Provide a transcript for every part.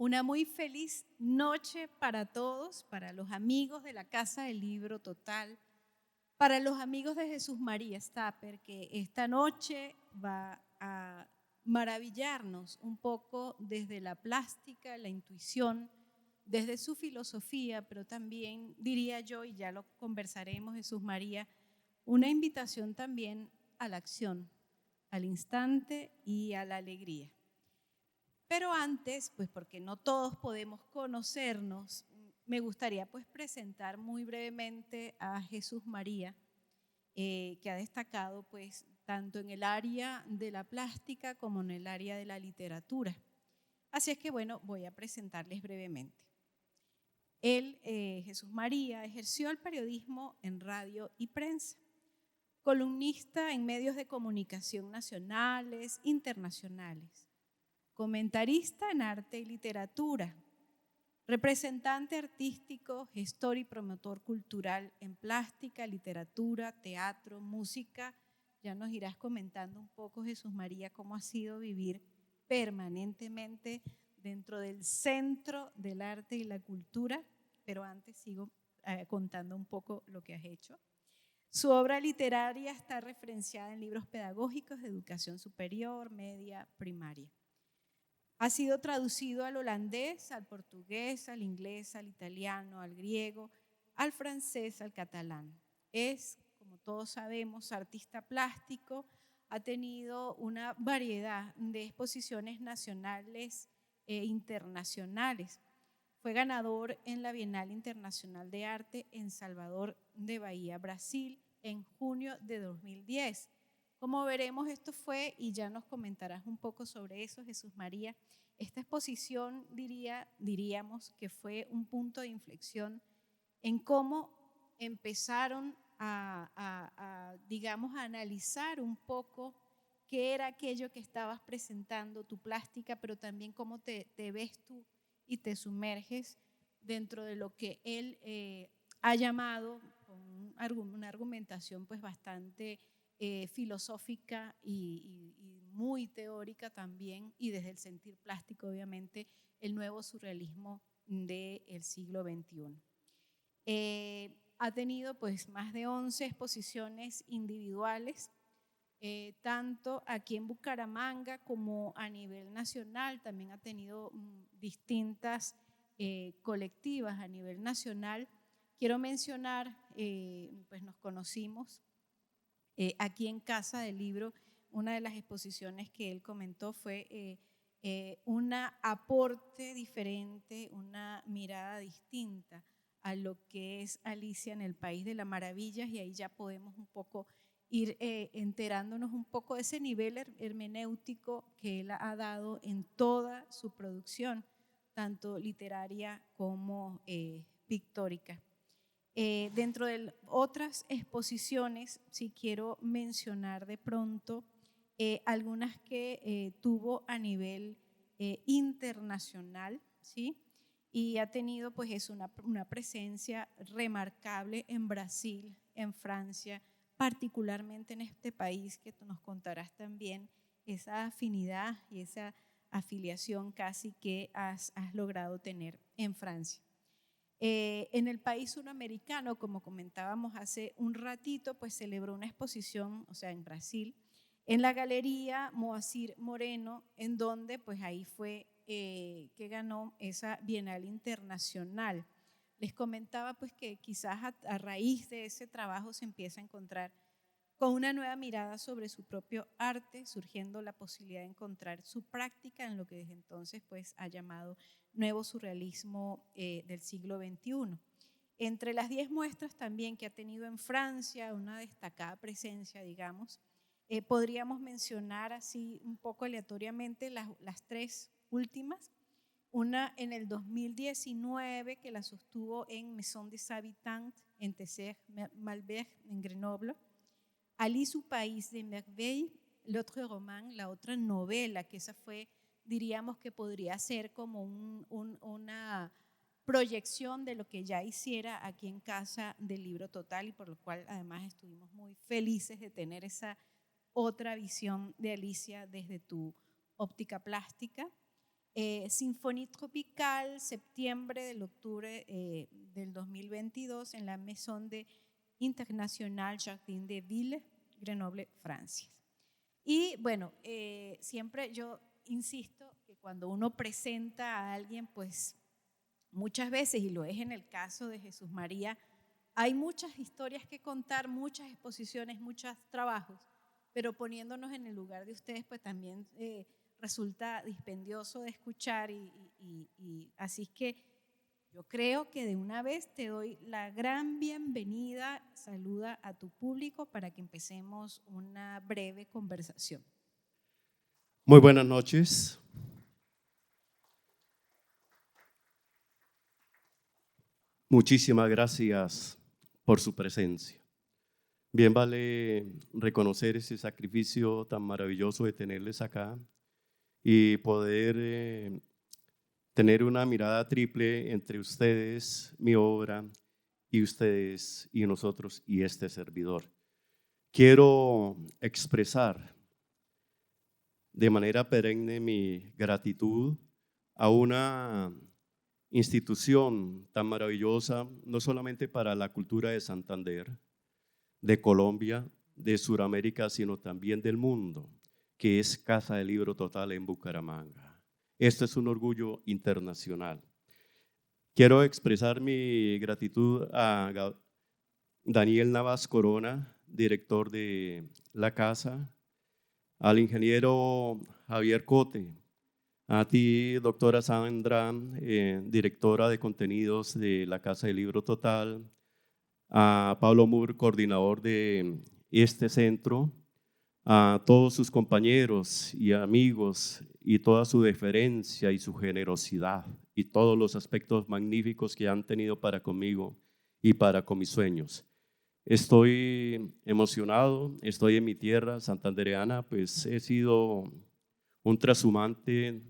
Una muy feliz noche para todos, para los amigos de la Casa del Libro Total, para los amigos de Jesús María Stapper, que esta noche va a maravillarnos un poco desde la plástica, la intuición, desde su filosofía, pero también, diría yo, y ya lo conversaremos, Jesús María, una invitación también a la acción, al instante y a la alegría. Pero antes, pues porque no todos podemos conocernos, me gustaría pues presentar muy brevemente a Jesús María, que ha destacado pues tanto en el área de la plástica como en el área de la literatura. Así es que bueno, voy a presentarles brevemente. Él, Jesús María, ejerció el periodismo en radio y prensa, columnista en medios de comunicación nacionales, internacionales, comentarista en arte y literatura, representante artístico, gestor y promotor cultural en plástica, literatura, teatro, música. Ya nos irás comentando un poco, Jesús María, cómo ha sido vivir permanentemente dentro del centro del arte y la cultura, pero antes sigo contando un poco lo que has hecho. Su obra literaria está referenciada en libros pedagógicos de educación superior, media, primaria. Ha sido traducido al holandés, al portugués, al inglés, al italiano, al griego, al francés, al catalán. Es, como todos sabemos, artista plástico, ha tenido una variedad de exposiciones nacionales e internacionales. Fue ganador en la Bienal Internacional de Arte en Salvador de Bahía, Brasil, en junio de 2010. Como veremos, esto fue, y ya nos comentarás un poco sobre eso, Jesús María, esta exposición diríamos que fue un punto de inflexión en cómo empezaron digamos, a analizar un poco qué era aquello que estabas presentando, tu plástica, pero también cómo te ves tú y te sumerges dentro de lo que él ha llamado, con una argumentación pues bastante filosófica y muy teórica también, y desde el sentir plástico, obviamente, el nuevo surrealismo del siglo XXI. Ha tenido pues más de 11 exposiciones individuales, tanto aquí en Bucaramanga como a nivel nacional. También ha tenido distintas colectivas a nivel nacional. Quiero mencionar, pues nos conocimos aquí en Casa del Libro. Una de las exposiciones que él comentó fue un aporte diferente, una mirada distinta a lo que es Alicia en el País de las Maravillas, y ahí ya podemos un poco ir enterándonos un poco de ese nivel hermenéutico que él ha dado en toda su producción, tanto literaria como pictórica. Dentro de otras exposiciones, sí quiero mencionar de pronto algunas que tuvo a nivel internacional, ¿sí? Y ha tenido pues una presencia remarcable en Brasil, en Francia, particularmente en este país, que tú nos contarás también esa afinidad y esa afiliación casi que has logrado tener en Francia. En el país suramericano, como comentábamos hace un ratito, pues celebró una exposición, o sea, en Brasil, en la Galería Moacir Moreno, en donde pues ahí fue que ganó esa Bienal Internacional. Les comentaba pues que quizás a raíz de ese trabajo se empieza a encontrar con una nueva mirada sobre su propio arte, surgiendo la posibilidad de encontrar su práctica en lo que desde entonces pues ha llamado nuevo surrealismo del siglo XXI. Entre las 10 muestras también que ha tenido en Francia, una destacada presencia, digamos, podríamos mencionar así un poco aleatoriamente las 3 últimas. Una en el 2019 que la sostuvo en Maison des Habitants, en Tesser-Malberg, en Grenoble. Alice su País de Merveille, L'autre roman, la otra novela, que esa fue, diríamos que podría ser como una proyección de lo que ya hiciera aquí en Casa del Libro Total, y por lo cual además estuvimos muy felices de tener esa otra visión de Alicia desde tu óptica plástica. Sinfonie Tropicale, septiembre del octubre del 2022 en la Maison de International Jardin de Ville, Grenoble, Francia. Y bueno, siempre yo insisto que cuando uno presenta a alguien, pues muchas veces, y lo es en el caso de Jesús María, hay muchas historias que contar, muchas exposiciones, muchos trabajos, pero poniéndonos en el lugar de ustedes, pues también resulta dispendioso de escuchar y así que yo creo que de una vez te doy la gran bienvenida, saluda a tu público para que empecemos una breve conversación. Muy buenas noches. Muchísimas gracias por su presencia. Bien vale reconocer ese sacrificio tan maravilloso de tenerles acá y poder tener una mirada triple entre ustedes, mi obra, y ustedes y nosotros y este servidor. Quiero expresar de manera perenne mi gratitud a una institución tan maravillosa, no solamente para la cultura de Santander, de Colombia, de Sudamérica, sino también del mundo, que es Casa del Libro Total en Bucaramanga. Esto es un orgullo internacional. Quiero expresar mi gratitud a Daniel Navas Corona, director de la casa, al ingeniero Javier Cote, a ti, doctora Sandra, directora de contenidos de la Casa del Libro Total, a Pablo Moore, coordinador de este centro, a todos sus compañeros y amigos y toda su deferencia y su generosidad y todos los aspectos magníficos que han tenido para conmigo y para con mis sueños. Estoy emocionado, estoy en mi tierra santandereana, pues he sido un trashumante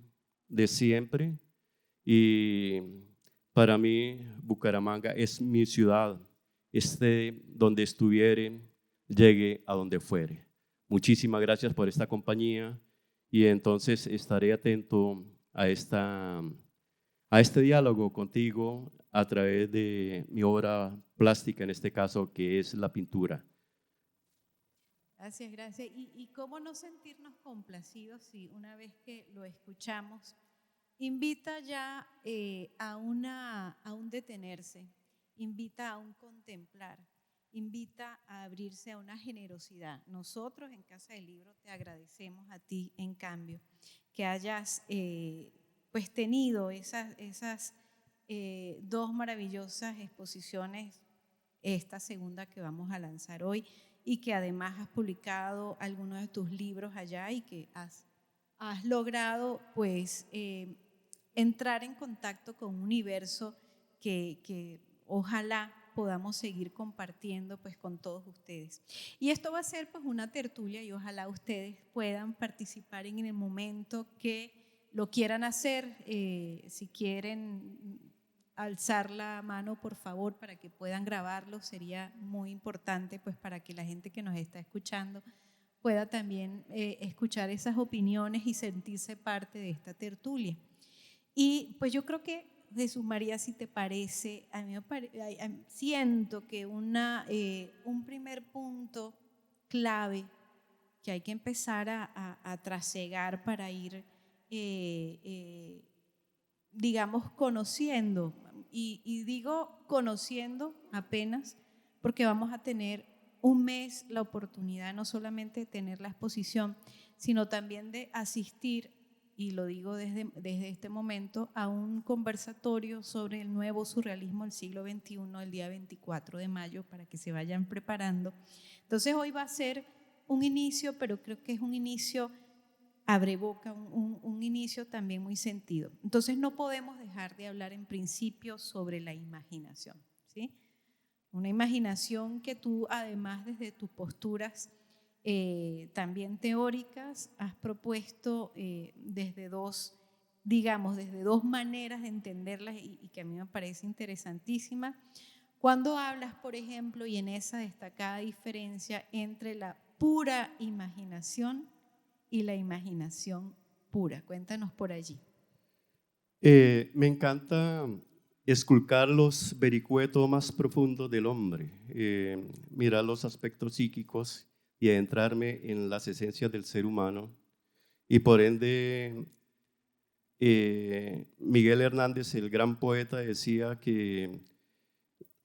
de siempre y para mí Bucaramanga es mi ciudad, esté donde estuviere, llegue a donde fuere. Muchísimas gracias por esta compañía y entonces estaré atento a este diálogo contigo a través de mi obra plástica, en este caso, que es la pintura. Gracias, gracias. Y cómo no sentirnos complacidos si una vez que lo escuchamos, invita ya a un detenerse, invita a un contemplar, invita a abrirse a una generosidad. Nosotros en Casa del Libro te agradecemos a ti, en cambio, que hayas pues tenido esas dos maravillosas exposiciones, esta segunda que vamos a lanzar hoy, y que además has publicado algunos de tus libros allá y que has logrado pues entrar en contacto con un universo que ojalá podamos seguir compartiendo pues con todos ustedes. Y esto va a ser pues una tertulia y ojalá ustedes puedan participar en el momento que lo quieran hacer, si quieren alzar la mano por favor para que puedan grabarlo, sería muy importante pues para que la gente que nos está escuchando pueda también escuchar esas opiniones y sentirse parte de esta tertulia. Y pues yo creo que, Jesús María, si te parece, a mí siento que un primer punto clave que hay que empezar a trasegar para ir, digamos, conociendo, y digo conociendo apenas porque vamos a tener un mes la oportunidad no solamente de tener la exposición, sino también de asistir, y lo digo desde este momento, a un conversatorio sobre el nuevo surrealismo del siglo XXI, el día 24 de mayo, para que se vayan preparando. Entonces hoy va a ser un inicio, pero creo que es un inicio abre boca, un inicio también muy sentido. Entonces no podemos dejar de hablar en principio sobre la imaginación, ¿sí? Una imaginación que tú, además desde tus posturas también teóricas, has propuesto desde dos maneras de entenderlas y que a mí me parece interesantísima. Cuando hablas, por ejemplo, y en esa destacada diferencia entre la pura imaginación y la imaginación pura. Cuéntanos por allí. Me encanta esculcar los vericuetos más profundos del hombre, mirar los aspectos psíquicos y adentrarme en las esencias del ser humano. Y por ende, Miguel Hernández, el gran poeta, decía que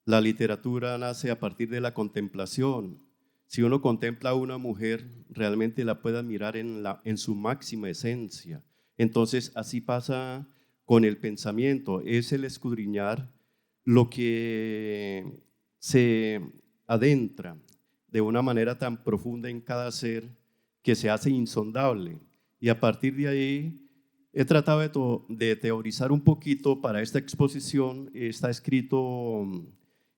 la literatura nace a partir de la contemplación. Si uno contempla a una mujer, realmente la puede admirar en su máxima esencia. Entonces, así pasa con el pensamiento, es el escudriñar lo que se adentra de una manera tan profunda en cada ser que se hace insondable. Y a partir de ahí he tratado de teorizar un poquito para esta exposición. Está escrito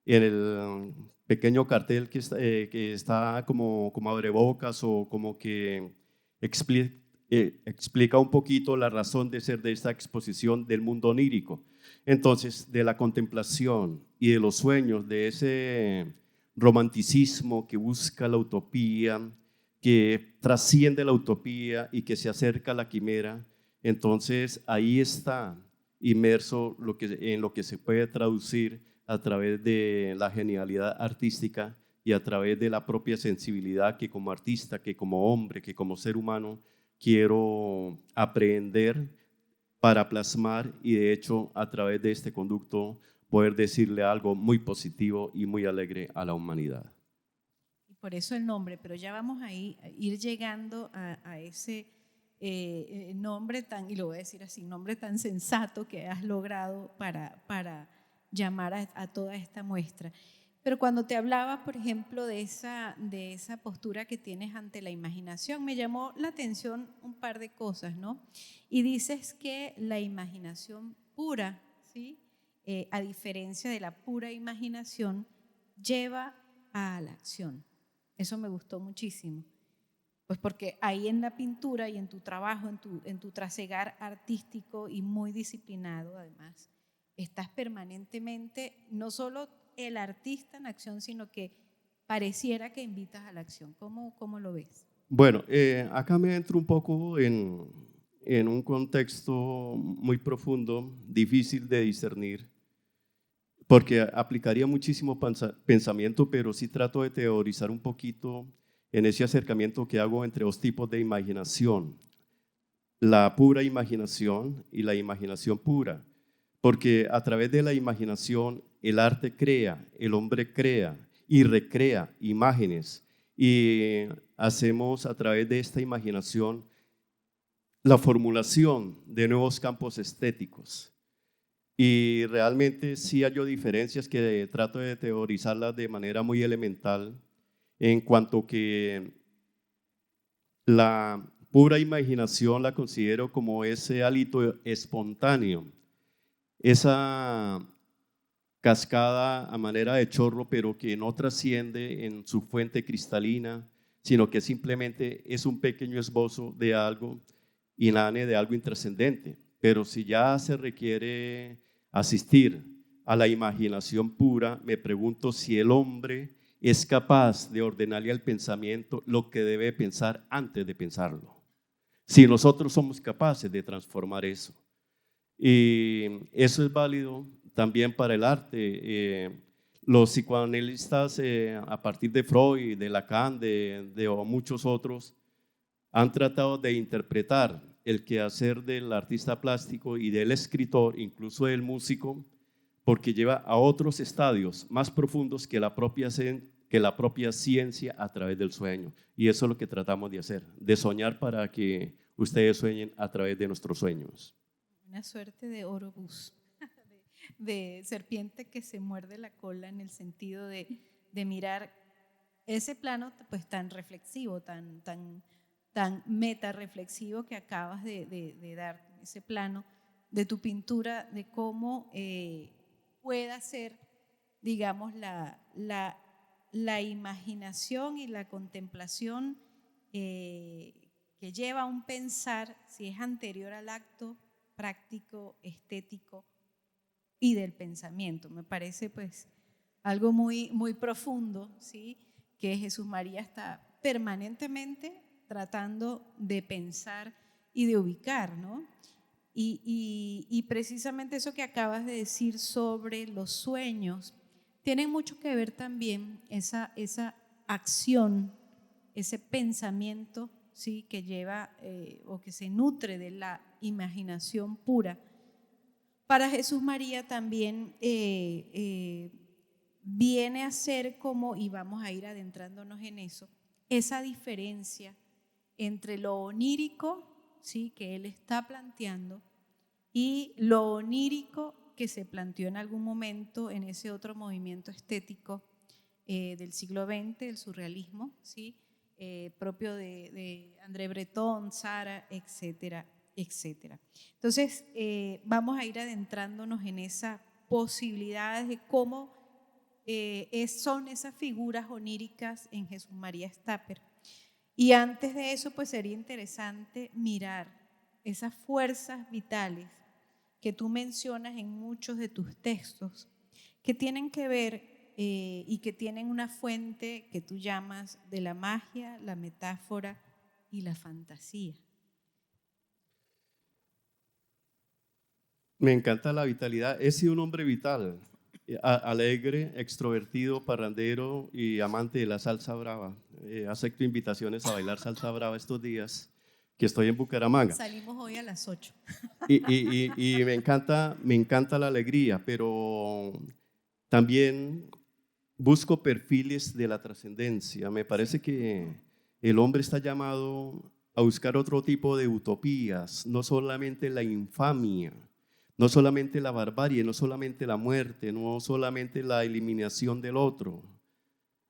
en el pequeño cartel que está como abrebocas o como que explica un poquito la razón de ser de esta exposición del mundo onírico. Entonces, de la contemplación y de los sueños, de ese romanticismo que busca la utopía, que trasciende la utopía y que se acerca a la quimera, entonces ahí está inmerso en lo que se puede traducir a través de la genialidad artística y a través de la propia sensibilidad que como artista, que como hombre, que como ser humano quiero aprender para plasmar y de hecho a través de este conducto poder decirle algo muy positivo y muy alegre a la humanidad. Y por eso el nombre, pero ya vamos a ir llegando a ese nombre tan, y lo voy a decir así, nombre tan sensato que has logrado para llamar a toda esta muestra. Pero cuando te hablaba, por ejemplo, de esa postura que tienes ante la imaginación, me llamó la atención un par de cosas, ¿no? Y dices que la imaginación pura, ¿sí? A diferencia de la pura imaginación, lleva a la acción. Eso me gustó muchísimo. Pues porque ahí en la pintura y en tu trabajo, en tu trasegar artístico y muy disciplinado además, estás permanentemente, no solo el artista en acción, sino que pareciera que invitas a la acción. ¿Cómo lo ves? Bueno, acá me entro un poco en un contexto muy profundo, difícil de discernir, porque aplicaría muchísimo pensamiento, pero sí trato de teorizar un poquito en ese acercamiento que hago entre dos tipos de imaginación, la pura imaginación y la imaginación pura, porque a través de la imaginación el arte crea, el hombre crea y recrea imágenes y hacemos a través de esta imaginación la formulación de nuevos campos estéticos. Y realmente sí hallo diferencias que trato de teorizarlas de manera muy elemental en cuanto que la pura imaginación la considero como ese hálito espontáneo, esa cascada a manera de chorro, pero que no trasciende en su fuente cristalina, sino que simplemente es un pequeño esbozo de algo inane, de algo intrascendente. Pero si ya se requiere asistir a la imaginación pura, me pregunto si el hombre es capaz de ordenarle al pensamiento lo que debe pensar antes de pensarlo. Si nosotros somos capaces de transformar eso. Y eso es válido también para el arte. Los psicoanalistas, a partir de Freud, de Lacan, de muchos otros, han tratado de interpretar el quehacer del artista plástico y del escritor, incluso del músico, porque lleva a otros estadios más profundos que la propia ciencia a través del sueño. Y eso es lo que tratamos de hacer, de soñar para que ustedes sueñen a través de nuestros sueños. Una suerte de Ouroboros, de serpiente que se muerde la cola en el sentido de mirar ese plano pues tan reflexivo, tan meta reflexivo que acabas de dar, ese plano de tu pintura, de cómo pueda ser, digamos, la imaginación y la contemplación que lleva a un pensar, si es anterior al acto práctico, estético y del pensamiento. Me parece pues algo muy profundo, ¿sí? Que Jesús María está permanentemente tratando de pensar y de ubicar, ¿no? Y precisamente eso que acabas de decir sobre los sueños, tienen mucho que ver también esa acción, ese pensamiento, ¿sí? Que lleva o que se nutre de la imaginación pura. Para Jesús María también viene a ser como, y vamos a ir adentrándonos en eso, esa diferencia entre lo onírico, ¿sí? Que él está planteando, y lo onírico que se planteó en algún momento en ese otro movimiento estético del siglo XX, el surrealismo, ¿sí? Propio de André Breton, Sara, etcétera, etcétera. Entonces, vamos a ir adentrándonos en esas posibilidades de cómo son esas figuras oníricas en Jesús María Stapper. Y antes de eso, pues sería interesante mirar esas fuerzas vitales que tú mencionas en muchos de tus textos, que tienen que ver y que tienen una fuente que tú llamas de la magia, la metáfora y la fantasía. Me encanta la vitalidad. He sido un hombre vital, alegre, extrovertido, parrandero y amante de la salsa brava. Acepto invitaciones a bailar salsa brava estos días que estoy en Bucaramanga. Salimos hoy a las 8. Y me encanta la alegría, pero también busco perfiles de la trascendencia. Me parece que el hombre está llamado a buscar otro tipo de utopías, no solamente la infamia, no solamente la barbarie, no solamente la muerte, no solamente la eliminación del otro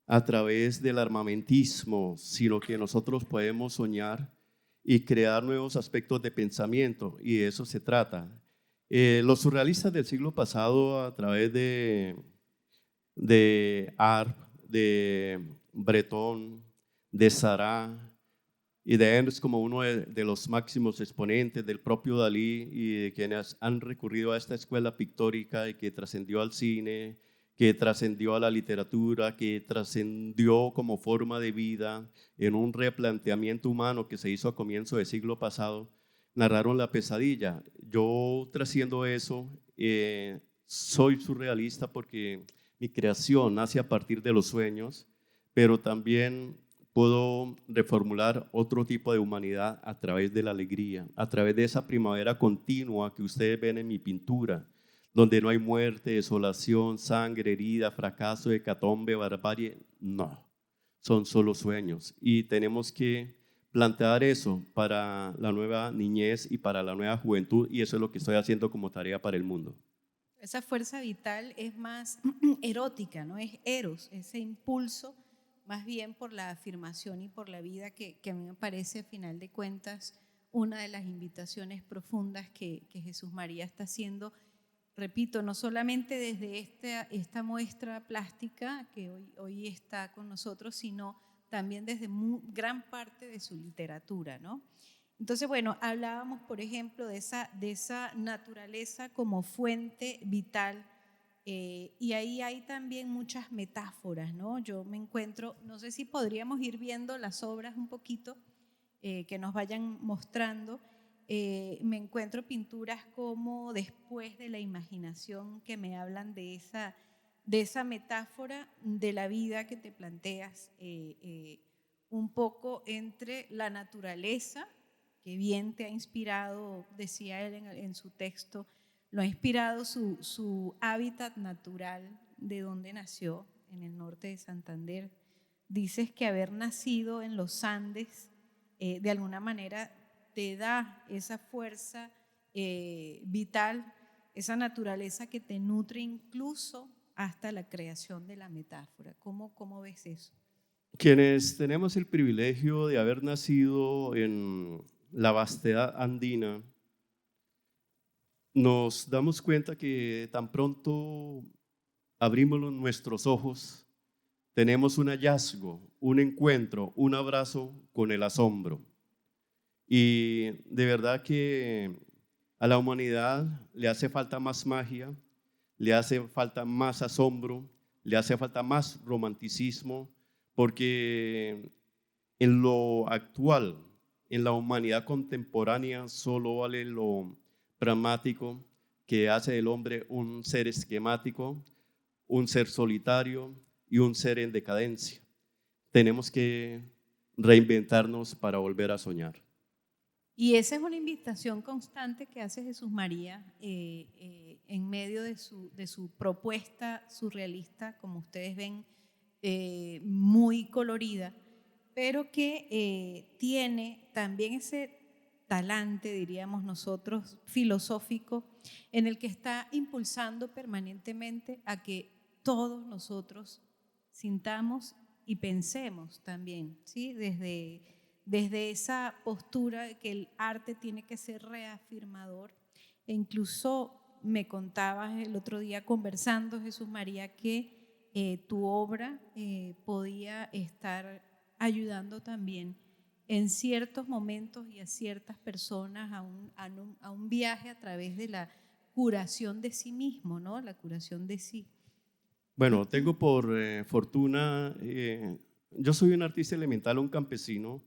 a través del armamentismo, sino que nosotros podemos soñar y crear nuevos aspectos de pensamiento, y de eso se trata. Los surrealistas del siglo pasado, a través de Arp, de Breton, de Sará y de Ernst como uno de los máximos exponentes, del propio Dalí y de quienes han recurrido a esta escuela pictórica y que trascendió al cine, que trascendió a la literatura, que trascendió como forma de vida en un replanteamiento humano que se hizo a comienzo del siglo pasado, narraron la pesadilla. Yo trasciendo eso, soy surrealista porque mi creación nace a partir de los sueños, pero también puedo reformular otro tipo de humanidad a través de la alegría, a través de esa primavera continua que ustedes ven en mi pintura, donde no hay muerte, desolación, sangre, herida, fracaso, hecatombe, barbarie. No, son solo sueños y tenemos que plantear eso para la nueva niñez y para la nueva juventud, y eso es lo que estoy haciendo como tarea para el mundo. Esa fuerza vital es más erótica, ¿no? Es eros, ese impulso más bien por la afirmación y por la vida que a mí me parece, a final de cuentas, una de las invitaciones profundas que Jesús María está haciendo. Repito, no solamente desde esta muestra plástica que hoy está con nosotros, sino también desde gran parte de su literatura, ¿no? Entonces, bueno, hablábamos, por ejemplo, de esa naturaleza como fuente vital, y ahí hay también muchas metáforas, ¿no? Yo me encuentro, no sé si podríamos ir viendo las obras un poquito, que nos vayan mostrando. Me encuentro pinturas como Después de la imaginación, que me hablan de esa metáfora de la vida que te planteas, un poco entre la naturaleza, que bien te ha inspirado, decía él en su texto, lo ha inspirado su hábitat natural, de donde nació, en el norte de Santander. Dices que haber nacido en los Andes, de alguna manera te da esa fuerza vital, esa naturaleza que te nutre incluso hasta la creación de la metáfora. ¿Cómo ves eso? Quienes tenemos el privilegio de haber nacido en la vastedad andina, nos damos cuenta que tan pronto abrimos nuestros ojos, tenemos un hallazgo, un encuentro, un abrazo con el asombro. Y de verdad que a la humanidad le hace falta más magia, le hace falta más asombro, le hace falta más romanticismo, porque en lo actual, en la humanidad contemporánea, solo vale lo pragmático que hace del hombre un ser esquemático, un ser solitario y un ser en decadencia. Tenemos que reinventarnos para volver a soñar. Y esa es una invitación constante que hace Jesús María en medio de su propuesta surrealista, como ustedes ven, muy colorida, pero que tiene también ese talante, diríamos nosotros, filosófico, en el que está impulsando permanentemente a que todos nosotros sintamos y pensemos también, ¿sí? Desde esa postura de que el arte tiene que ser reafirmador. E incluso me contabas el otro día conversando, Jesús María, que tu obra podía estar ayudando también en ciertos momentos y a ciertas personas a un viaje a través de la curación de sí mismo, ¿no? La curación de sí. Bueno, tengo por fortuna, yo soy un artista elemental, un campesino,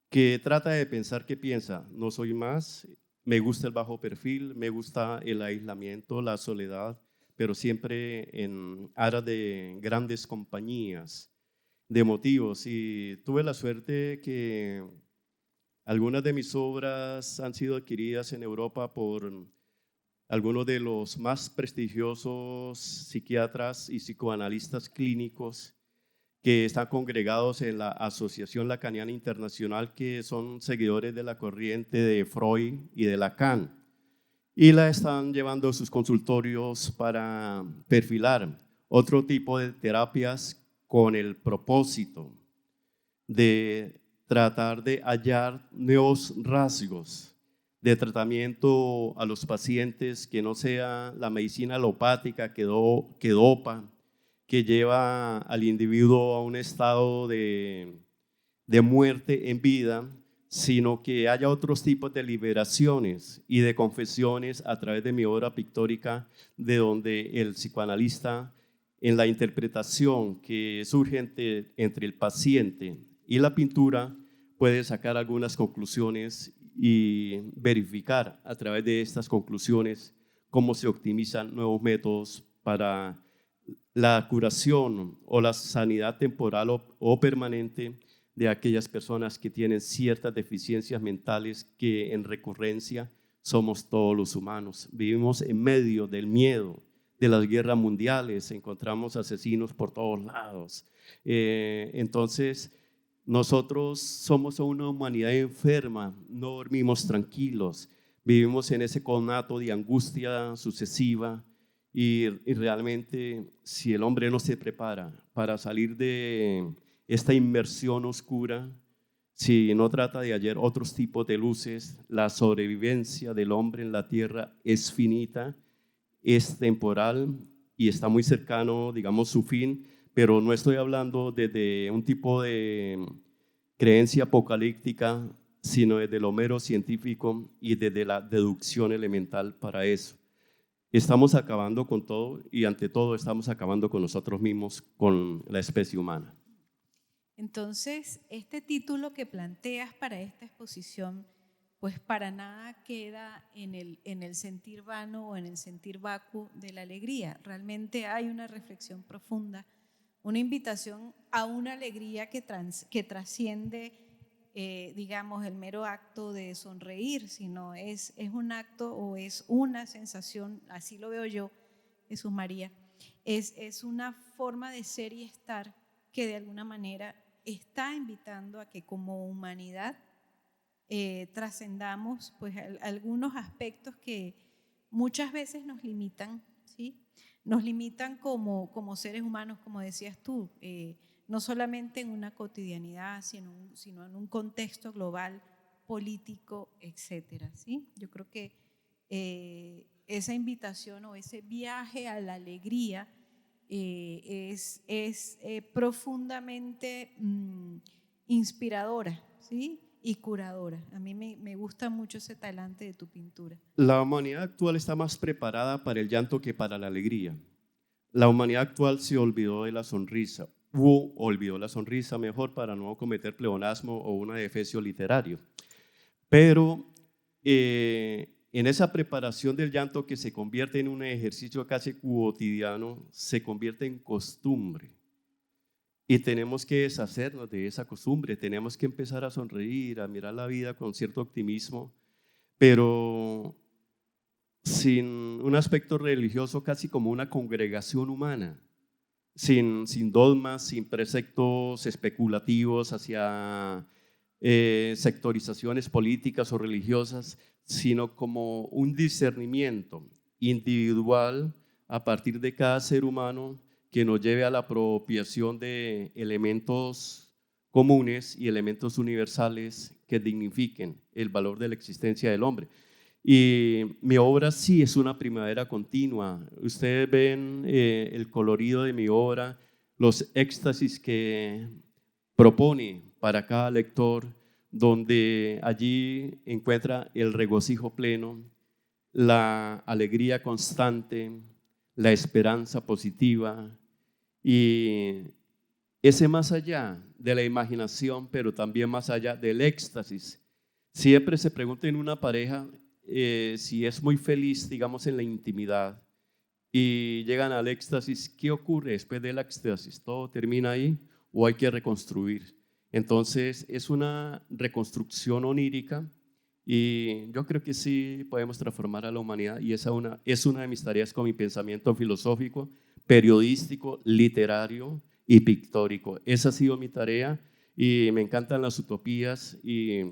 que trata de pensar que piensa, no soy más, me gusta el bajo perfil, me gusta el aislamiento, la soledad, pero siempre en aras de grandes compañías, de motivos. Y tuve la suerte que algunas de mis obras han sido adquiridas en Europa por algunos de los más prestigiosos psiquiatras y psicoanalistas clínicos que están congregados en la Asociación Lacaniana Internacional, que son seguidores de la corriente de Freud y de Lacan, y la están llevando a sus consultorios para perfilar otro tipo de terapias con el propósito de tratar de hallar nuevos rasgos de tratamiento a los pacientes, que no sea la medicina alopática que dopa, que lleva al individuo a un estado de muerte en vida, sino que haya otros tipos de liberaciones y de confesiones a través de mi obra pictórica, de donde el psicoanalista, en la interpretación que surge entre el paciente y la pintura, puede sacar algunas conclusiones y verificar a través de estas conclusiones cómo se optimizan nuevos métodos para la curación o la sanidad temporal o permanente de aquellas personas que tienen ciertas deficiencias mentales, que en recurrencia somos todos los humanos. Vivimos en medio del miedo, de las guerras mundiales, encontramos asesinos por todos lados. Entonces, nosotros somos una humanidad enferma, no dormimos tranquilos, vivimos en ese conato de angustia sucesiva. Y realmente, si el hombre no se prepara para salir de esta inmersión oscura, si no trata de hallar otros tipos de luces, la sobrevivencia del hombre en la tierra es finita, es temporal y está muy cercano, digamos, su fin. Pero no estoy hablando desde un tipo de creencia apocalíptica, sino desde lo mero científico y desde la deducción elemental para eso. Estamos acabando con todo y ante todo estamos acabando con nosotros mismos, con la especie humana. Entonces, este título que planteas para esta exposición, pues para nada queda en el sentir vano o en el sentir vacuo de la alegría. Realmente hay una reflexión profunda, una invitación a una alegría que trasciende, digamos, el mero acto de sonreír, sino es un acto o es una sensación, así lo veo yo, Jesús María, es una forma de ser y estar que de alguna manera está invitando a que como humanidad trascendamos pues algunos aspectos que muchas veces nos limitan, ¿sí? Nos limitan como seres humanos, como decías tú, no solamente en una cotidianidad, sino en un contexto global, político, etcétera, ¿sí? Yo creo que esa invitación o ese viaje a la alegría es profundamente inspiradora, ¿sí? Y curadora. A mí me gusta mucho ese talante de tu pintura. La humanidad actual está más preparada para el llanto que para la alegría. La humanidad actual se olvidó de la sonrisa, olvidó la sonrisa, mejor, para no cometer pleonasmo o una defecio literario. Pero en en esa preparación del llanto que se convierte en un ejercicio casi cotidiano, se convierte en costumbre. Y tenemos que deshacernos de esa costumbre, tenemos que empezar a sonreír, a mirar la vida con cierto optimismo, pero sin un aspecto religioso, casi como una congregación humana, sin dogmas, sin preceptos especulativos hacia sectorizaciones políticas o religiosas, sino como un discernimiento individual a partir de cada ser humano que nos lleve a la apropiación de elementos comunes y elementos universales que dignifiquen el valor de la existencia del hombre. Y mi obra sí es una primavera continua. Ustedes ven el colorido de mi obra, los éxtasis que propone para cada lector, donde allí encuentra el regocijo pleno, la alegría constante, la esperanza positiva y ese más allá de la imaginación, pero también más allá del éxtasis. Siempre se pregunta en una pareja si es muy feliz, digamos, en la intimidad y llegan al éxtasis, ¿qué ocurre después del éxtasis? ¿Todo termina ahí o hay que reconstruir? Entonces es una reconstrucción onírica y yo creo que sí podemos transformar a la humanidad y esa es una de mis tareas con mi pensamiento filosófico, periodístico, literario y pictórico. Esa ha sido mi tarea y me encantan las utopías y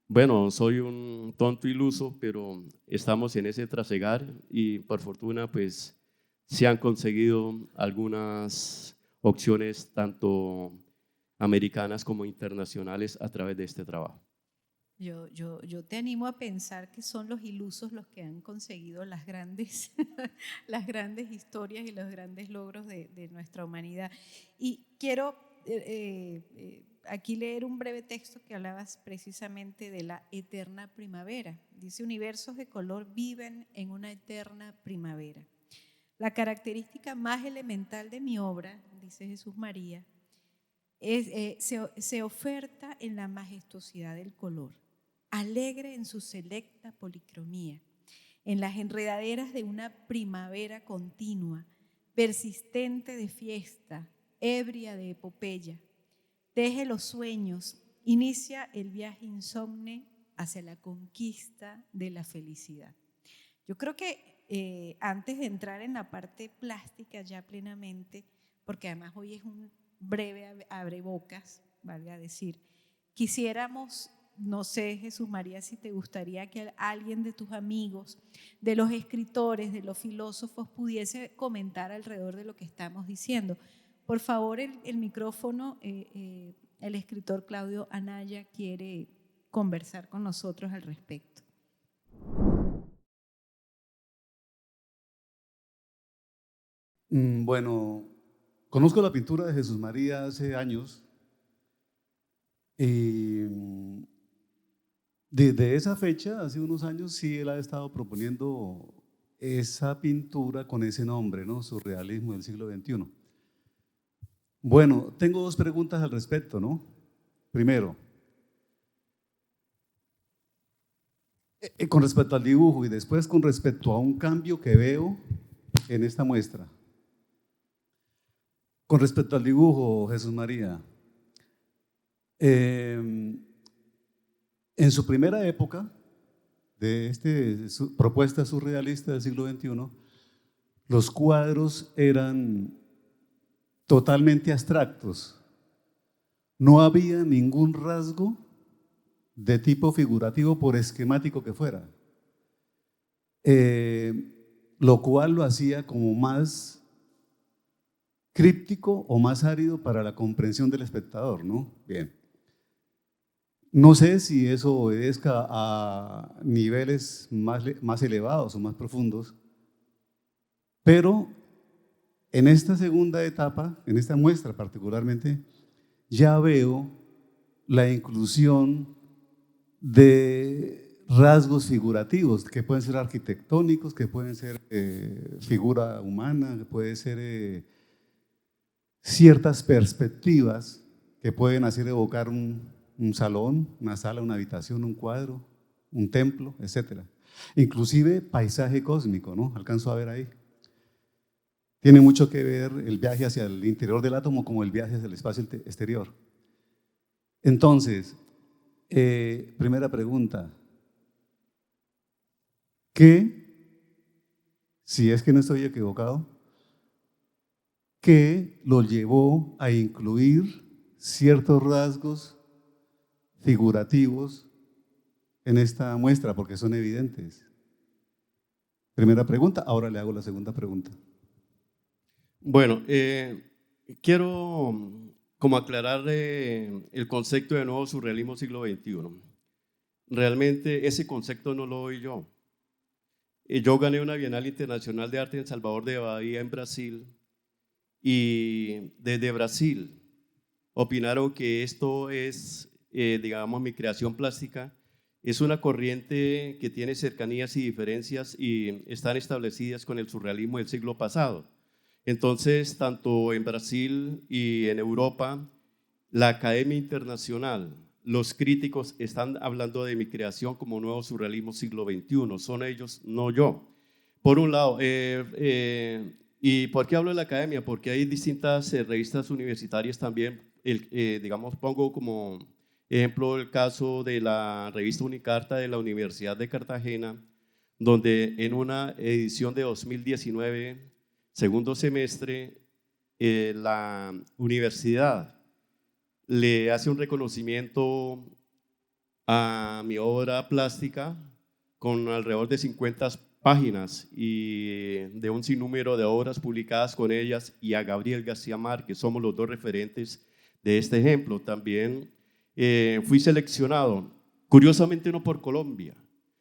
bueno, soy un tonto iluso, pero estamos en ese trasegar y por fortuna pues se han conseguido algunas opciones tanto americanas como internacionales a través de este trabajo. Yo te animo a pensar que son los ilusos los que han conseguido las grandes, las grandes historias y los grandes logros de nuestra humanidad. Y quiero aquí leer un breve texto que hablabas precisamente de la eterna primavera. Dice: universos de color viven en una eterna primavera. La característica más elemental de mi obra, dice Jesús María, se oferta en la majestuosidad del color, alegre en su selecta policromía, en las enredaderas de una primavera continua, persistente de fiesta, ebria de epopeya. Teje los sueños, inicia el viaje insomne hacia la conquista de la felicidad. Yo creo que antes de entrar en la parte plástica ya plenamente, porque además hoy es un breve abrebocas, valga decir, quisiéramos, no sé, Jesús María, si te gustaría que alguien de tus amigos, de los escritores, de los filósofos, pudiese comentar alrededor de lo que estamos diciendo. Por favor, el micrófono, el escritor Claudio Anaya quiere conversar con nosotros al respecto. Bueno, conozco la pintura de Jesús María hace años y desde esa fecha, hace unos años, sí él ha estado proponiendo esa pintura con ese nombre, ¿no? Surrealismo del siglo XXI. Bueno, tengo dos preguntas al respecto, ¿no? Primero, con respecto al dibujo y después con respecto a un cambio que veo en esta muestra. Con respecto al dibujo, Jesús María, en su primera época de propuesta surrealista del siglo XXI, los cuadros eran totalmente abstractos. No había ningún rasgo de tipo figurativo, por esquemático que fuera, lo cual lo hacía como más críptico o más árido para la comprensión del espectador, ¿no? Bien. No sé si eso obedezca a niveles más elevados o más profundos, pero en esta segunda etapa, en esta muestra particularmente, ya veo la inclusión de rasgos figurativos que pueden ser arquitectónicos, que pueden ser figura humana, que pueden ser ciertas perspectivas que pueden hacer evocar un salón, una sala, una habitación, un cuadro, un templo, etc. inclusive paisaje cósmico, ¿no? Alcanzo a ver ahí. Tiene mucho que ver el viaje hacia el interior del átomo como el viaje hacia el espacio exterior. Entonces, primera pregunta, ¿qué, si es que no estoy equivocado, qué lo llevó a incluir ciertos rasgos figurativos en esta muestra? Porque son evidentes. Primera pregunta, ahora le hago la segunda pregunta. Bueno, quiero como aclarar el concepto de nuevo surrealismo siglo XXI. Realmente ese concepto no lo doy yo. Yo gané una Bienal Internacional de Arte en Salvador de Bahía, en Brasil, y desde Brasil opinaron que esto es, digamos, mi creación plástica. Es una corriente que tiene cercanías y diferencias y están establecidas con el surrealismo del siglo pasado. Entonces, tanto en Brasil y en Europa, la Academia Internacional, los críticos están hablando de mi creación como nuevo surrealismo siglo XXI. Son ellos, no yo. Por un lado, ¿y por qué hablo de la Academia? Porque hay distintas revistas universitarias también. Digamos, pongo como ejemplo el caso de la revista Unicarta de la Universidad de Cartagena, donde en una edición de 2019, segundo semestre, la universidad le hace un reconocimiento a mi obra plástica con alrededor de 50 páginas y de un sinnúmero de obras publicadas con ellas, y a Gabriel García Márquez. Somos los dos referentes de este ejemplo. También fui seleccionado, curiosamente no por Colombia,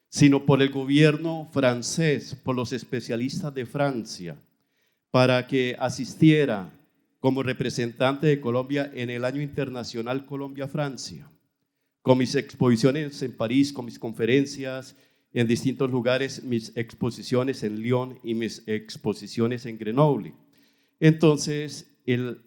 sino por el gobierno francés, por los especialistas de Francia, para que asistiera como representante de Colombia en el Año Internacional Colombia-Francia, con mis exposiciones en París, con mis conferencias en distintos lugares, mis exposiciones en Lyon y mis exposiciones en Grenoble. Entonces,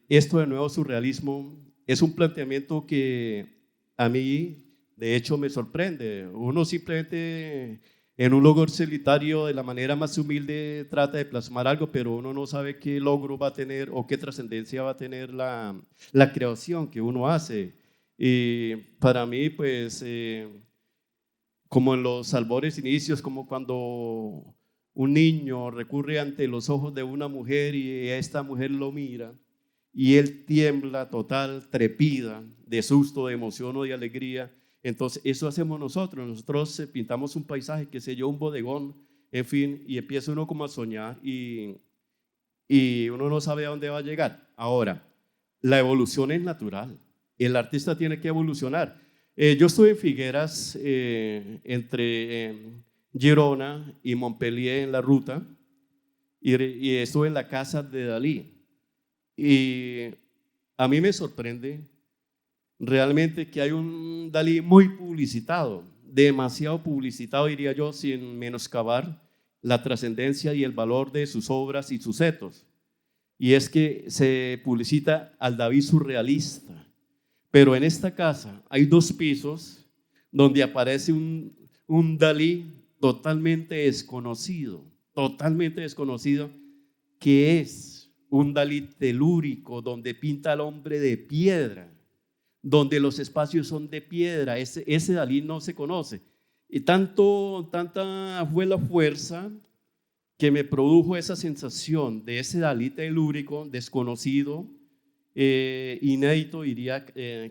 esto de nuevo surrealismo es un planteamiento que a mí, de hecho, me sorprende. Uno simplemente en un logro solitario, de la manera más humilde, trata de plasmar algo, pero uno no sabe qué logro va a tener o qué trascendencia va a tener la creación que uno hace. Y para mí, pues, como en los albores inicios, como cuando un niño recurre ante los ojos de una mujer y esta mujer lo mira y él tiembla total, trepida de susto, de emoción o de alegría. Entonces eso hacemos nosotros pintamos un paisaje, qué sé yo, un bodegón, en fin, y empieza uno como a soñar y uno no sabe a dónde va a llegar. Ahora, la evolución es natural, el artista tiene que evolucionar. Yo estuve en Figueras, entre Girona y Montpellier en la ruta, y estuve en la casa de Dalí. Y a mí me sorprende realmente que hay un Dalí muy publicitado, demasiado publicitado, diría yo, sin menoscabar la trascendencia y el valor de sus obras y sus etos. Y es que se publicita al David surrealista. Pero en esta casa hay 2 pisos donde aparece un Dalí totalmente desconocido, que es un Dalí telúrico, donde pinta al hombre de piedra, donde los espacios son de piedra. Ese Dalí no se conoce. Y tanta fue la fuerza que me produjo esa sensación de ese Dalí telúrico, desconocido, inédito,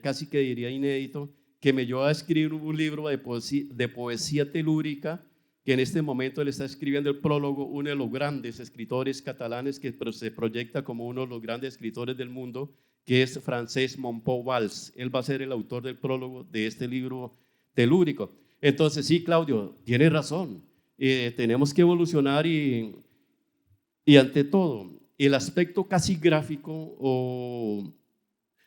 casi que diría inédito, que me llevó a escribir un libro de poesía telúrica, que en este momento él está escribiendo el prólogo, uno de los grandes escritores catalanes que se proyecta como uno de los grandes escritores del mundo, que es Francesc Mompou Valls. Él va a ser el autor del prólogo de este libro telúrico. Entonces, sí, Claudio, tiene razón. Tenemos que evolucionar y ante todo, el aspecto casi gráfico o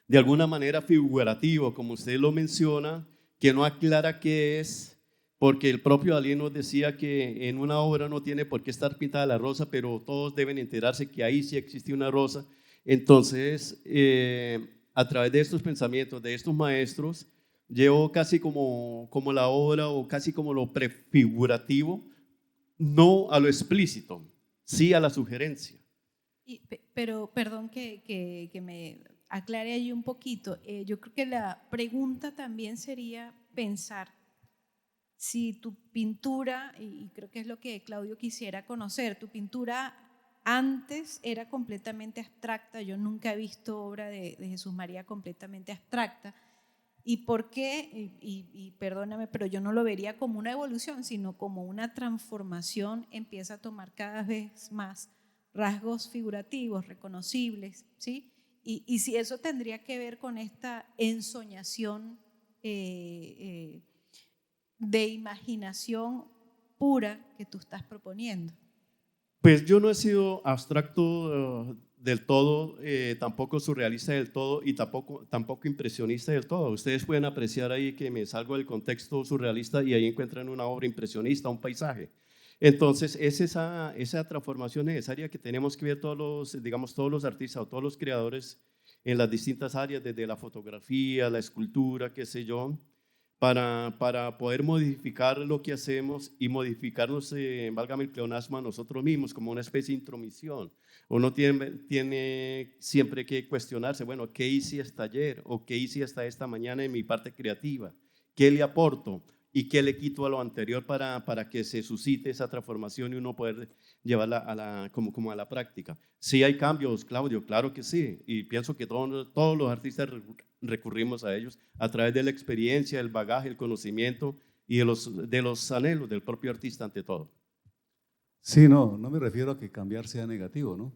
de alguna manera figurativo, como usted lo menciona, que no aclara qué es, porque el propio Dalí nos decía que en una obra no tiene por qué estar pintada la rosa, pero todos deben enterarse que ahí sí existe una rosa. Entonces, a través de estos pensamientos, de estos maestros, llevo casi como la obra o casi como lo prefigurativo, no a lo explícito, sí a la sugerencia. Pero perdón que me aclare ahí un poquito. Yo creo que la pregunta también sería pensar si tu pintura, y creo que es lo que Claudio quisiera conocer, tu pintura antes era completamente abstracta. Yo nunca he visto obra de Jesús María completamente abstracta. ¿Y por qué? Y perdóname, pero yo no lo vería como una evolución, sino como una transformación. Empieza a tomar cada vez más rasgos figurativos, reconocibles, ¿sí? Y si eso tendría que ver con esta ensoñación de imaginación pura que tú estás proponiendo. Pues yo no he sido abstracto del todo, tampoco surrealista del todo y tampoco impresionista del todo. Ustedes pueden apreciar ahí que me salgo del contexto surrealista y ahí encuentran una obra impresionista, un paisaje. Entonces, es esa transformación necesaria que tenemos que ver digamos, todos los artistas o todos los creadores en las distintas áreas, desde la fotografía, la escultura, qué sé yo, para poder modificar lo que hacemos y modificarnos, válgame el pleonasmo, a nosotros mismos, como una especie de intromisión. Uno tiene siempre que cuestionarse, bueno, ¿qué hice hasta ayer? ¿O qué hice hasta esta mañana en mi parte creativa? ¿Qué le aporto? ¿Y qué le quito a lo anterior para que se suscite esa transformación y uno poder llevarla como a la práctica? Sí hay cambios, Claudio, claro que sí, y pienso que todos los artistas recurrimos a ellos a través de la experiencia, el bagaje, el conocimiento y de los anhelos del propio artista ante todo. Sí, no me refiero a que cambiar sea negativo, ¿no?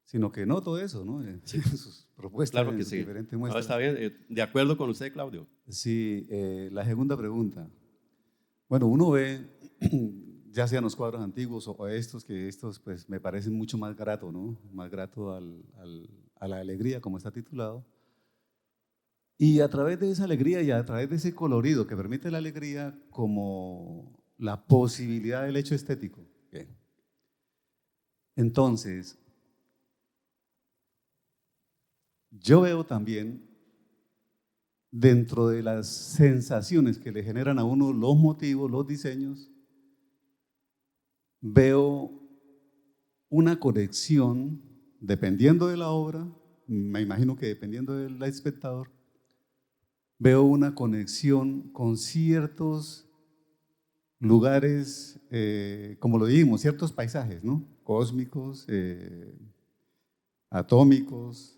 Sino que no todo eso, ¿no? Sí. En sus propuestas, Claro que en sus sí. diferentes No, muestras. está bien, de acuerdo con usted, Claudio. Sí, la segunda pregunta. Bueno, uno ve, ya sean los cuadros antiguos o estos, que estos pues me parecen mucho más grato, ¿no? Más grato a la alegría, como está titulado. Y a través de esa alegría y a través de ese colorido que permite la alegría como la posibilidad del hecho estético. Bien. Entonces, yo veo también dentro de las sensaciones que le generan a uno los motivos, los diseños, veo una conexión, dependiendo de la obra, me imagino que dependiendo del espectador, veo una conexión con ciertos lugares, como lo dijimos, ciertos paisajes, ¿no? Cósmicos, atómicos,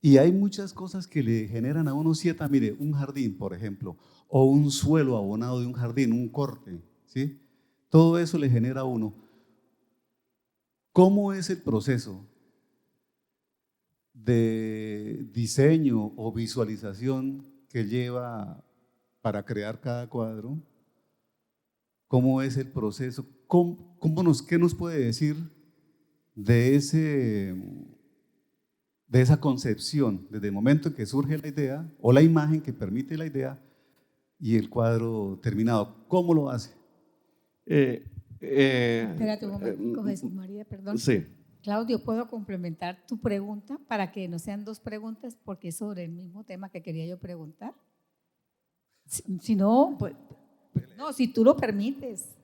y hay muchas cosas que le generan a uno cierta, mire, un jardín, por ejemplo, o un suelo abonado de un jardín, un corte, ¿sí? Todo eso le genera a uno. ¿Cómo es el proceso de diseño o visualización que lleva para crear cada cuadro? ¿Cómo es el proceso? ¿Qué nos puede decir de esa concepción, desde el momento en que surge la idea o la imagen que permite la idea y el cuadro terminado? ¿Cómo lo hace? Espérate un momento, Jesús María, perdón. Sí. Claudio, ¿puedo complementar tu pregunta para que no sean dos preguntas porque es sobre el mismo tema que quería yo preguntar? Si no, pues, no, si tú lo permites.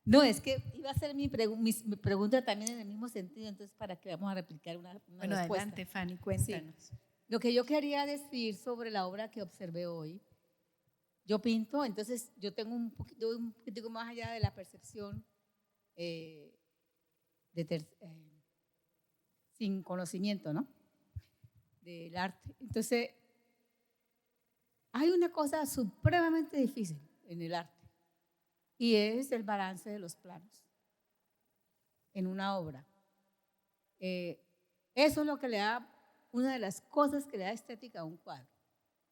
No, es que iba a ser mi pregunta también en el mismo sentido, entonces para que vamos a replicar una Bueno, respuesta. adelante, Fanny, cuéntanos. Sí. Lo que yo quería decir sobre la obra que observé hoy, yo pinto, entonces yo tengo un poquitico más allá de la percepción sin conocimiento, ¿no? Del arte. Entonces, hay una cosa supremamente difícil en el arte y es el balance de los planos en una obra. Eso es lo que le da, una de las cosas que le da estética a un cuadro,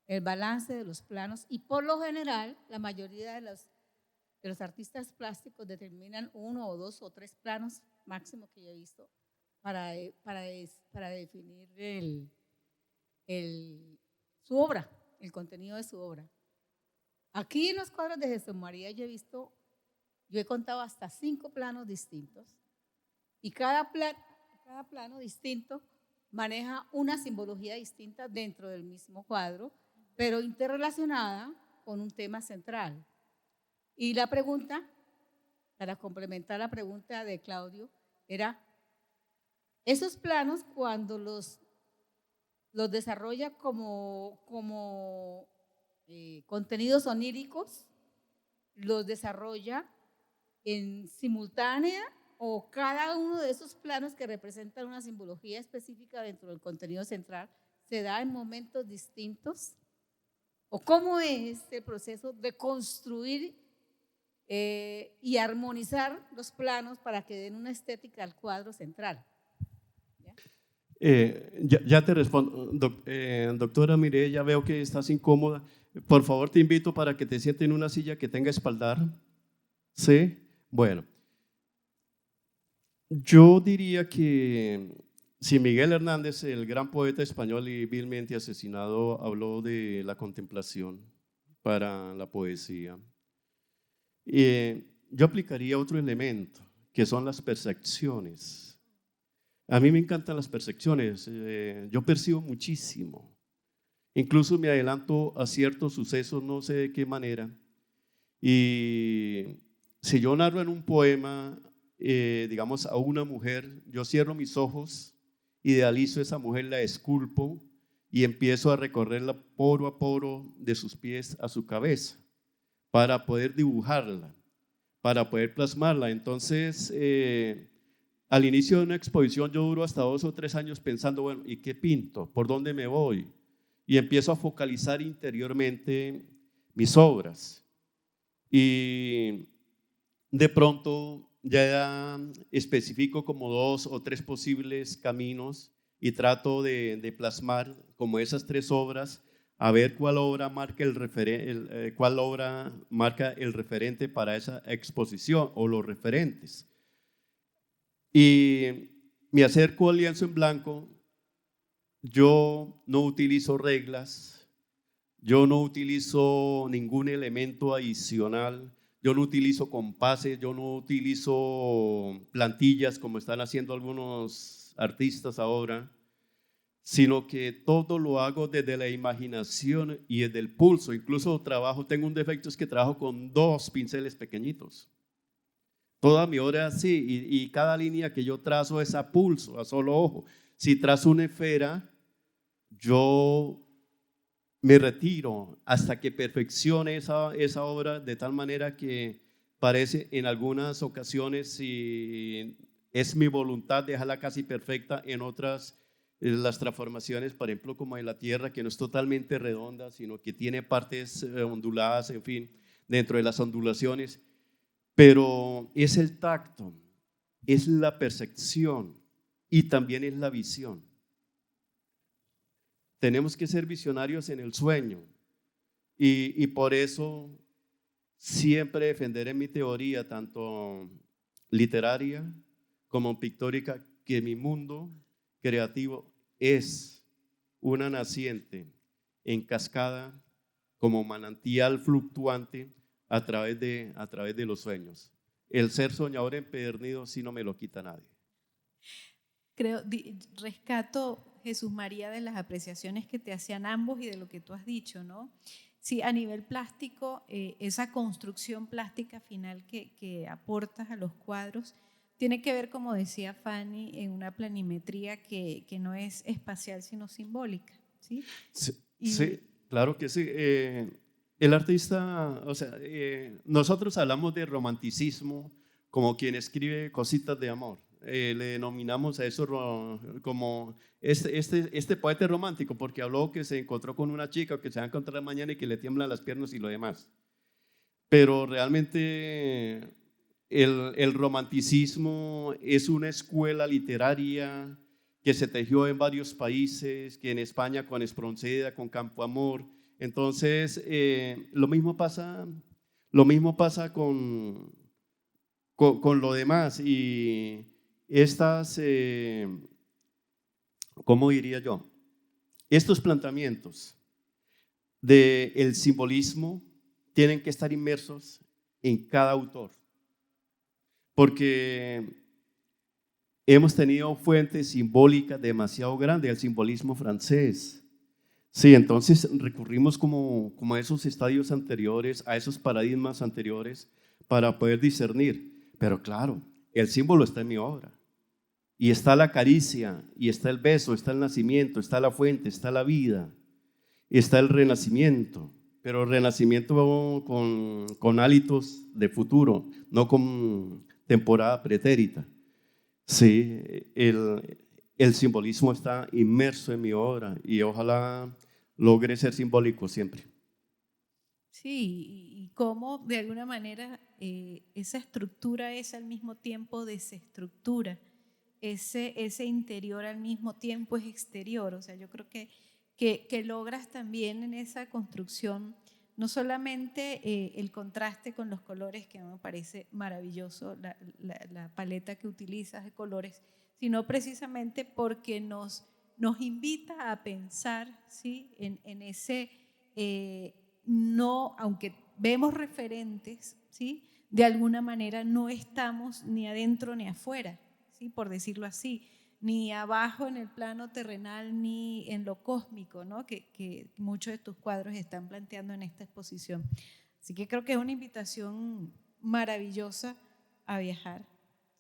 el balance de los planos, y por lo general la mayoría de los artistas plásticos determinan 1 o 2 o 3 planos máximo que yo he visto para definir su obra, el contenido de su obra. Aquí en los cuadros de Jesús María yo he contado hasta 5 planos distintos y cada plano distinto maneja una simbología distinta dentro del mismo cuadro, pero interrelacionada con un tema central. Y la pregunta, para complementar la pregunta de Claudio, era, esos planos cuando los desarrolla como contenidos oníricos, los desarrolla en simultánea o cada uno de esos planos que representan una simbología específica dentro del contenido central se da en momentos distintos, o cómo es el proceso de construir y armonizar los planos para que den una estética al cuadro central. Ya te respondo, doctora Mireya, ya veo que estás incómoda. Por favor, te invito para que te sientes en una silla que tenga espaldar. ¿Sí? Bueno, yo diría que si Miguel Hernández, el gran poeta español y vilmente asesinado, habló de la contemplación para la poesía, yo aplicaría otro elemento, que son las percepciones. A mí me encantan las percepciones, yo percibo muchísimo. Incluso me adelanto a ciertos sucesos, no sé de qué manera. Y si yo narro en un poema, digamos, a una mujer, yo cierro mis ojos, idealizo a esa mujer, la esculpo y empiezo a recorrerla poro a poro de sus pies a su cabeza para poder dibujarla, para poder plasmarla. Entonces, al inicio de una exposición yo duro hasta 2 o 3 años pensando, bueno, ¿y qué pinto? ¿Por dónde me voy? Y empiezo a focalizar interiormente mis obras. Y de pronto ya especifico como 2 o 3 posibles caminos y trato de plasmar como esas 3 obras, a ver cuál obra marca el referente para esa exposición o los referentes. Y me acerco al lienzo en blanco. Yo no utilizo reglas, yo no utilizo ningún elemento adicional, yo no utilizo compases, yo no utilizo plantillas como están haciendo algunos artistas ahora, sino que todo lo hago desde la imaginación y desde el pulso. Incluso tengo un defecto, es que trabajo con 2 pinceles pequeñitos. Toda mi obra es así, y cada línea que yo trazo es a pulso, a solo ojo. Si trazo una esfera, yo me retiro hasta que perfeccione esa obra de tal manera que parece en algunas ocasiones, si es mi voluntad dejarla casi perfecta, en otras las transformaciones, por ejemplo, como en la Tierra, que no es totalmente redonda, sino que tiene partes onduladas, en fin, dentro de las ondulaciones. Pero es el tacto, es la percepción y también es la visión. Tenemos que ser visionarios en el sueño y por eso siempre defenderé mi teoría, tanto literaria como pictórica, que mi mundo creativo es una naciente en cascada como manantial fluctuante a través de los sueños. El ser soñador empedernido sí no me lo quita nadie. Rescato, Jesús María, de las apreciaciones que te hacían ambos y de lo que tú has dicho, ¿no? Sí, a nivel plástico, esa construcción plástica final que aportas a los cuadros tiene que ver, como decía Fanny, en una planimetría que no es espacial sino simbólica, ¿sí? Sí, claro que sí. El artista, nosotros hablamos de romanticismo como quien escribe cositas de amor. Le denominamos a eso como este poeta romántico, porque habló que se encontró con una chica que se va a encontrar mañana y que le tiemblan las piernas y lo demás. Pero realmente el romanticismo es una escuela literaria que se tejió en varios países, que en España con Espronceda, con Campoamor. Entonces, lo mismo pasa con lo demás. Y estas, ¿cómo diría yo? Estos planteamientos del simbolismo tienen que estar inmersos en cada autor, porque hemos tenido fuentes simbólicas demasiado grandes, el simbolismo francés, Sí, entonces recurrimos como a esos estadios anteriores, a esos paradigmas anteriores para poder discernir. Pero claro, el símbolo está en mi obra. Y está la caricia, y está el beso, está el nacimiento, está la fuente, está la vida, está el renacimiento. Pero renacimiento con hálitos de futuro, no con temporada pretérita. Sí, el simbolismo está inmerso en mi obra y ojalá logre ser simbólico siempre. Sí, y cómo de alguna manera esa estructura es al mismo tiempo desestructura, ese interior al mismo tiempo es exterior. O sea, yo creo que logras también en esa construcción no solamente el contraste con los colores, que me parece maravilloso, la paleta que utilizas de colores, sino precisamente porque nos invita a pensar, ¿sí?, en ese, no, aunque vemos referentes, ¿sí?, de alguna manera no estamos ni adentro ni afuera, ¿sí?, por decirlo así, ni abajo en el plano terrenal ni en lo cósmico, ¿no?, que muchos de tus cuadros están planteando en esta exposición. Así que creo que es una invitación maravillosa a viajar,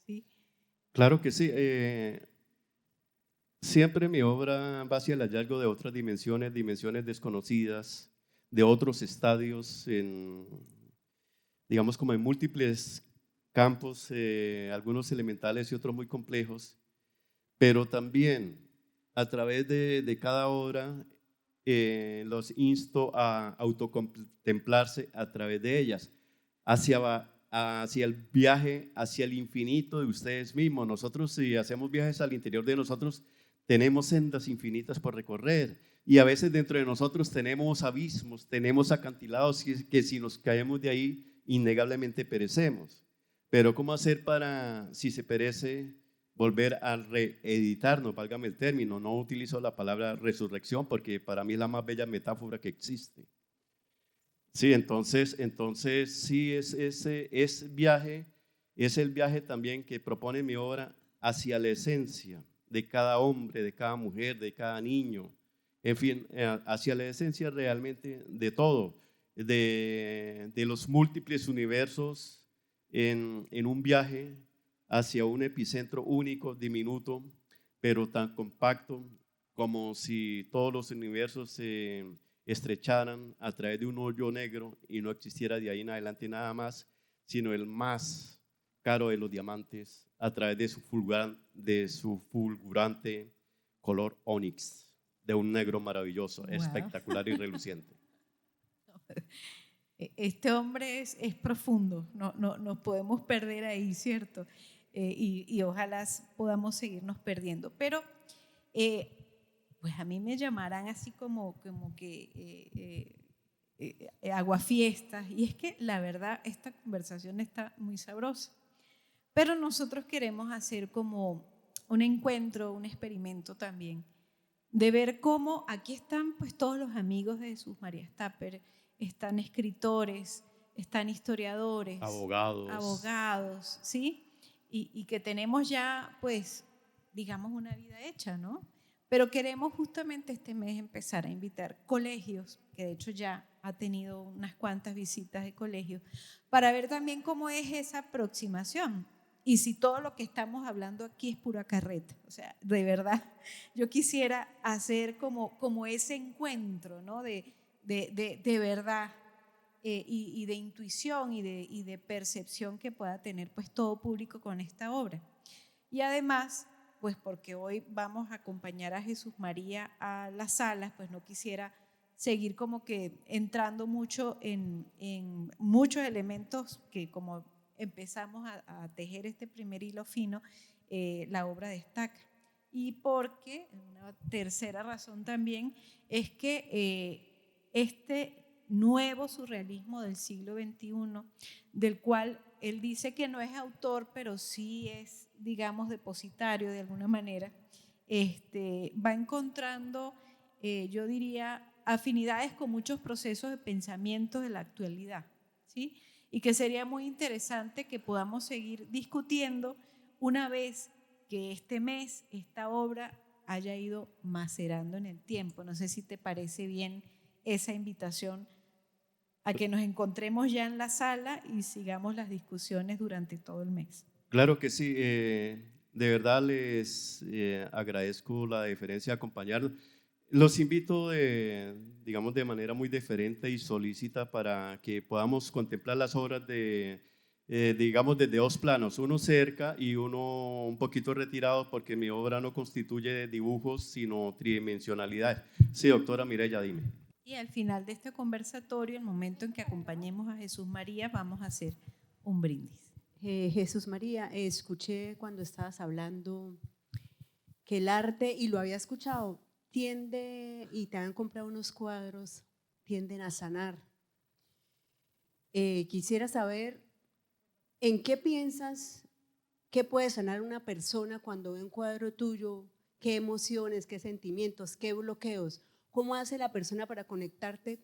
¿sí? Claro que sí. Siempre mi obra va hacia el hallazgo de otras dimensiones desconocidas, de otros estadios, digamos como en múltiples campos, algunos elementales y otros muy complejos, pero también a través de cada obra los insto a autocontemplarse a través de ellas, hacia el viaje, hacia el infinito de ustedes mismos. Nosotros, si hacemos viajes al interior de nosotros, tenemos sendas infinitas por recorrer y a veces dentro de nosotros tenemos abismos, tenemos acantilados que si nos caemos de ahí, innegablemente perecemos. Pero ¿cómo hacer para, si se perece, volver a reeditarnos? Válgame el término, no utilizo la palabra resurrección porque para mí es la más bella metáfora que existe. Sí, entonces sí, viaje, es el viaje también que propone mi obra hacia la esencia de cada hombre, de cada mujer, de cada niño, en fin, hacia la esencia realmente de todo, de los múltiples universos en un viaje hacia un epicentro único, diminuto, pero tan compacto como si todos los universos se estrecharan a través de un hoyo negro y no existiera de ahí en adelante nada más, sino el más caro de los diamantes a través de su fulgurante color ónix, de un negro maravilloso, Wow. espectacular y reluciente. Este hombre es profundo, no nos podemos perder ahí, ¿cierto? Y ojalá podamos seguirnos perdiendo. Pero pues a mí me llamarán así como que aguafiestas, y es que la verdad esta conversación está muy sabrosa. Pero nosotros queremos hacer como un encuentro, un experimento también, de ver cómo aquí están pues todos los amigos de Jesús María Stapper, están escritores, están historiadores, abogados, ¿sí? Y que tenemos ya pues, digamos, una vida hecha, ¿no? Pero queremos justamente este mes empezar a invitar colegios, que de hecho ya ha tenido unas cuantas visitas de colegios, para ver también cómo es esa aproximación. Y si todo lo que estamos hablando aquí es pura carreta, o sea, de verdad, yo quisiera hacer como ese encuentro, ¿no?, de verdad y de intuición y de percepción que pueda tener pues todo público con esta obra. Y además, pues porque hoy vamos a acompañar a Jesús María a las salas, pues no quisiera seguir como que entrando mucho en muchos elementos que como empezamos a tejer este primer hilo fino, la obra destaca. Y porque, una tercera razón también, es que este nuevo surrealismo del siglo XXI, del cual él dice que no es autor, pero sí es, digamos, depositario de alguna manera, va encontrando, yo diría, afinidades con muchos procesos de pensamiento de la actualidad, ¿sí? Y que sería muy interesante que podamos seguir discutiendo una vez que este mes esta obra haya ido macerando en el tiempo. No sé si te parece bien esa invitación a que nos encontremos ya en la sala y sigamos las discusiones durante todo el mes. Claro que sí, de verdad les agradezco la deferencia de acompañarnos. Los invito, digamos, de manera muy deferente y solícita para que podamos contemplar las obras digamos, desde dos planos, uno cerca y uno un poquito retirado, porque mi obra no constituye dibujos, sino tridimensionalidad. Sí, doctora Mireya, dime. Y al final de este conversatorio, el momento en que acompañemos a Jesús María, vamos a hacer un brindis. Jesús María, escuché cuando estabas hablando que el arte, y lo había escuchado, tiende, y te han comprado unos cuadros, tienden a sanar. Quisiera saber, ¿en qué piensas que puede sanar una persona cuando ve un cuadro tuyo? ¿Qué emociones, qué sentimientos, qué bloqueos? ¿Cómo hace la persona para conectarse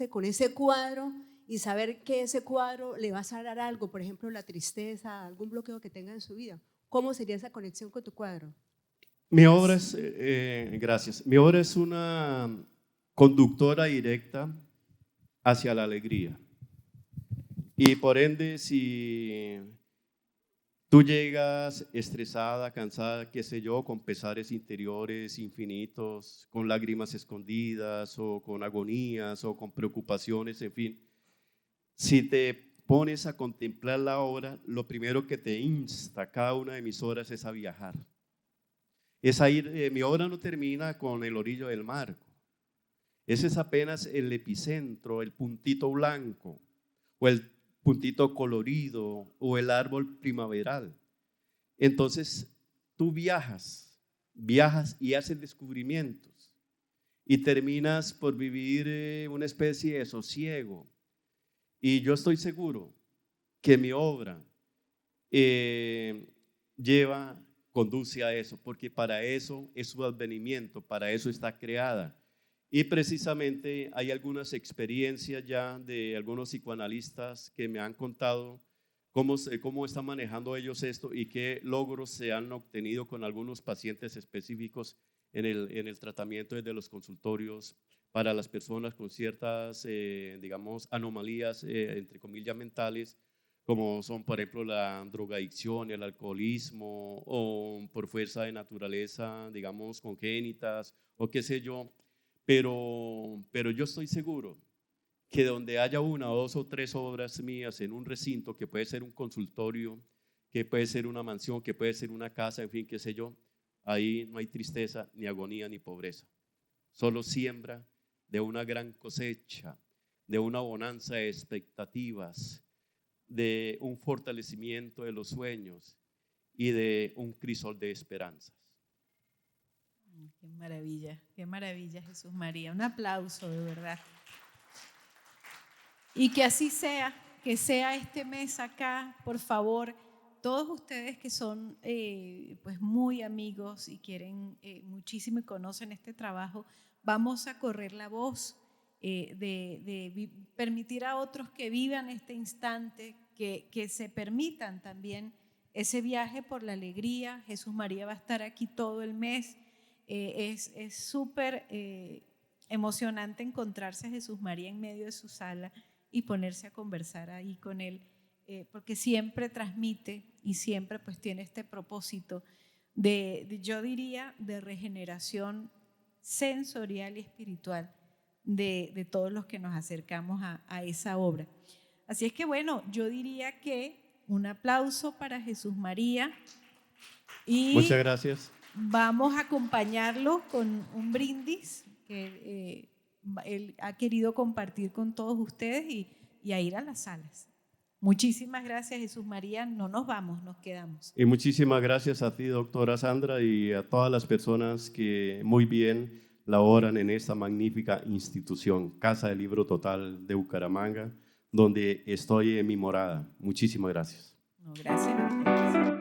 con ese cuadro y saber que ese cuadro le va a sanar algo? Por ejemplo, la tristeza, algún bloqueo que tenga en su vida. ¿Cómo sería esa conexión con tu cuadro? Mi obra es, gracias, mi obra es una conductora directa hacia la alegría. Y por ende, si tú llegas estresada, cansada, qué sé yo, con pesares interiores infinitos, con lágrimas escondidas o con agonías o con preocupaciones, en fin, si te pones a contemplar la obra, lo primero que te insta cada una de mis obras es a viajar. Es a ir, mi obra no termina con el orillo del mar. Ese es apenas el epicentro, el puntito blanco o el puntito colorido o el árbol primaveral. Entonces tú viajas y haces descubrimientos y terminas por vivir una especie de sosiego. Y yo estoy seguro que mi obra conduce a eso, porque para eso es su advenimiento, para eso está creada. Y precisamente hay algunas experiencias ya de algunos psicoanalistas que me han contado cómo están manejando ellos esto y qué logros se han obtenido con algunos pacientes específicos en el tratamiento desde los consultorios para las personas con ciertas, digamos, anomalías, entre comillas, mentales, como son, por ejemplo, la drogadicción, el alcoholismo, o por fuerza de naturaleza, digamos, congénitas, o qué sé yo. Pero yo estoy seguro que donde haya una, dos o tres obras mías en un recinto, que puede ser un consultorio, que puede ser una mansión, que puede ser una casa, en fin, qué sé yo, ahí no hay tristeza, ni agonía, ni pobreza. Solo siembra de una gran cosecha, de una bonanza de expectativas, de un fortalecimiento de los sueños y de un crisol de esperanzas. Qué maravilla, Jesús María. Un aplauso, de verdad. Y que así sea, que sea este mes acá, por favor, todos ustedes que son pues muy amigos y quieren muchísimo y conocen este trabajo, vamos a correr la voz de permitir a otros que vivan este instante, que se permitan también ese viaje por la alegría. Jesús María va a estar aquí todo el mes. Es súper emocionante encontrarse a Jesús María en medio de su sala y ponerse a conversar ahí con él, porque siempre transmite y siempre pues tiene este propósito yo diría, de regeneración sensorial y espiritual de todos los que nos acercamos a esa obra. Así es que bueno, yo diría que un aplauso para Jesús María y muchas gracias. Vamos a acompañarlo con un brindis que él ha querido compartir con todos ustedes y a ir a las salas. Muchísimas gracias, Jesús María. No nos vamos, nos quedamos. Y muchísimas gracias a ti, doctora Sandra, y a todas las personas que muy bien laboran en esta magnífica institución, Casa del Libro Total de Bucaramanga, donde estoy en mi morada. Muchísimas gracias. No, gracias a ustedes.